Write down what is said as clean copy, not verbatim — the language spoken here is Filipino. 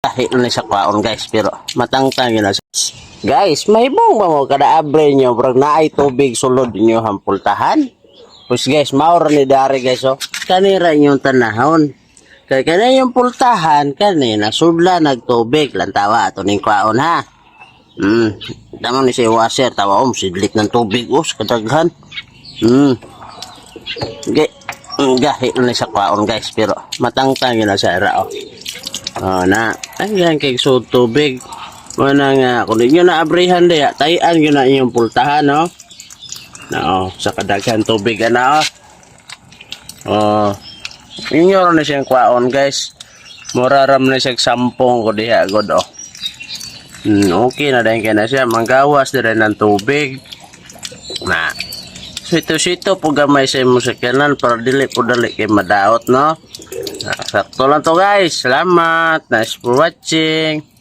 Kahit na sa kwaon guys, pero matangtang yun na. Guys, may bong ba mo kada abre nyo, brag na ay tubig sulod nyo hampultahan. Pues guys, maura ni Dari guys, oh. Kanira inyong tanahon. Kaya kanina yung pultahan, kanina sudla nagtubig, lantawa ato ning kwaon ha. Tama ni si washer, tawa sidlik ng tubig, kadaghan. Gahit na sa kwaon guys, pero matangtang yun na sa era, oh. Na, ayan kay sud tubig. Mana nga, kung di nyo naabrihan diya, tayan nyo na inyong pultahan, no? Sa kadaghan tubig, na, inyo na siyang kwaon, guys. Muraram na siyang sampung ko diya, god, okay na dahil na siya. Manggawas na rin ng tubig. Na, sito-sito po gamay sa imo sa kanan para dili po dali kay madaot, no? Sakto lang to, guys. Salamat. Nice for watching.